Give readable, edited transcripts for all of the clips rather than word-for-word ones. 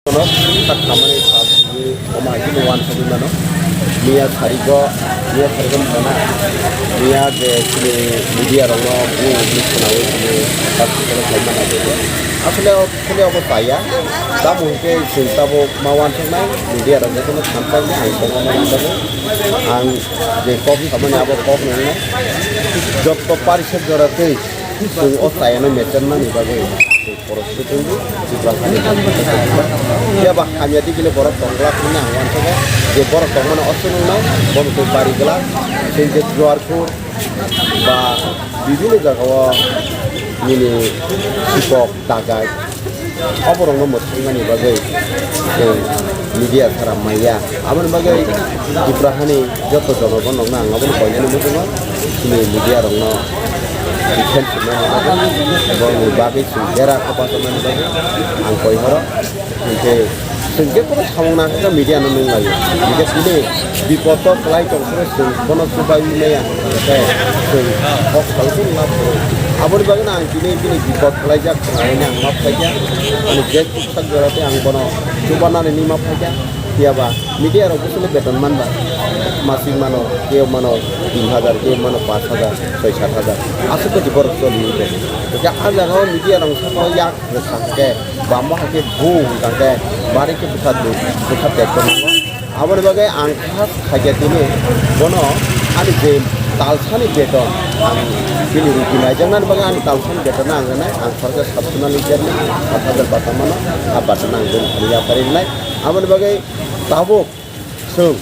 Kono tak kamane sabu oma itu wan sabu mano dia sarigo mana dia ke sini media rongo bu di kenawe sini tak kalau saya mana itu asli apa saya tamu ke cinta bu mawan senai media rongo itu sampai ni ang kono mana itu ang je kopi kamane apa kopi ni job to parisep jorate sing o saya no meter mana ibagai poros itu di belakang dia bah hanya di kilo borak tonglak ini angwan saja di borak tongmana osun nai bom tu pari gelas sehingga juar kur bah bibili jagawa ini sipok tagai apa orang nomor ini bagai media sekarang maya aman bagai di belakang joto jono kono nang aman kau ini mungkin ini media orang Ikan semuanya bagai bagai sejarah apa teman bagai angkoi hara jadi sejak pun samung nak kita media nunung lagi media sini di foto kelai terus kono subai meya saya kok kalau pun lap abon bagai nang ini di foto kelai jak ini ang map saja anu jet pusat berarti ang kono coba nang ini map saja tiaba media orang itu beton mana masih mano keo mano 3,000 keo mano 5,000 6,000 asal tu dibuat soli itu jadi ada kalau media orang sama yak bersangke bambu hake bung kangke mari ke pusat tekton awal bagai angkat kaget ini bono ani je talsani beton ini rutin aja nan bagai ani talsani beton angana angkat ke sabtuna lijar ni 4,000 batang mana apa tenang gun dia parin naik awal bagai tabuk sung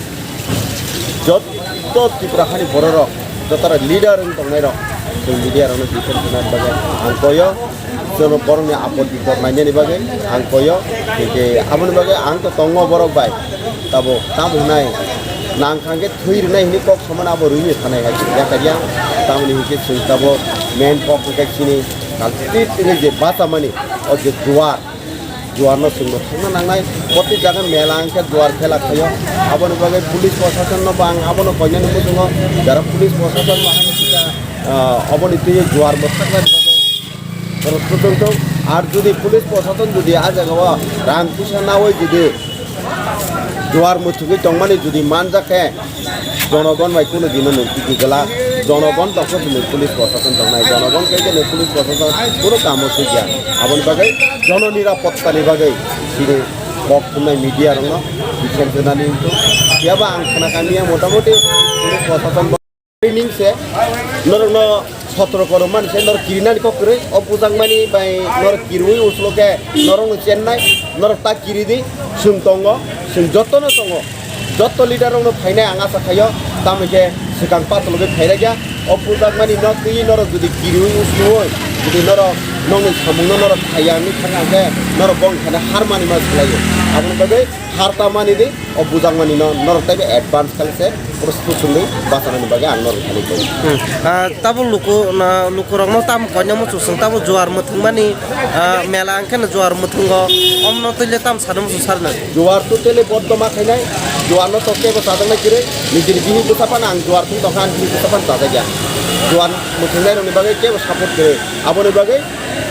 jod di perahani borok jotara leader untuk merok media orang itu benar bagai angkoyo sono borongnya apa di kornanya ni bagai angkoyo jadi amun bagai angko tongo borok baik tabu naik nang kangge thui nai ini kok sama abo rumi tanai haji ya kerja tamu ni hikit sing tabu main pok ke sini kalti ini je bata mani और je juar no sing no nang nai poti jangan melang ke juar khela khayo abon bagai pulis प्रशासन no bang abon ko nyani mutungo jara pulis प्रशासन bahani kita abon itu juar betak bagai terus betul আর যদি police প্রশাসন যদি আজ গাওয়া রাং পুষা না হয় যদি জোয়ার মুথুকে টংমানি যদি মান যাকে জনগণ ভাই কোনো দিনও নৈতিক গেলা জনগণ তখন পুলিশ প্রশাসন নাই জনগণ কে পুলিশ প্রশাসন কোনো কাম হচ্ছে গিয়া আপন বাগাই জননিরাপত্তানি বাগাই সিনে বক্তব্য মিডিয়া রং বিশেষ জানানি ইয়াবা আং খানাকানিয়া মোটামুটি পুলিশ প্রশাসন ট্রেনিং সে নরং সতর করো মানুষের নর কিরিনানি ককরে অপুজাং মানি বাই নর কিরুই উসলোকে নরং চেন্নাই নর তা কিরি দি সুং তঙ্গ সুং যতন তঙ্গ যত লিডার রং ফাইনাই আঙা সাখায় তামকে সিকাং পাতলকে ফাইরা গিয়া অপুজাং মানি ন তুই নর যদি কিরুই উসলো যদি নর নংনি সামুং নর থাইয়ানি থাকাকে নর বং খানে হার মানি মাস লাयो আপন বাগে হারতা মানি দি অপুজাং মানি নর তাইবে অ্যাডভান্স খালছে প্রস্তুত সুন্দর বাসানানি বাগে আং নর খালি কই তাবো লুকু রং তাম কন্য মু সুসং তাবো জোয়ার মথুং মানি মেলা আংখানে জোয়ার মথুঙ্গ অমন তৈলে তাম সাদম সুসারনা জোয়ার তো তেলে বর্তমা খাইনাই জোয়ার ন তকে বসাদং কিরে নিজের বিহি বসাপান আং জোয়ার তুই দখান বিহি বসাপান তাজা গিয়া জোয়ার মথুংনাই রনি বাগে কে সাপোর্ট করে আবনি বাগে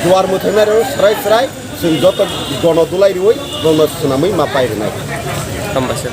জোয়ার মথুংনাই রং সরাই जों যত গণ দুলাই রই গণ সুনামই মাপাই নাই হামবাসে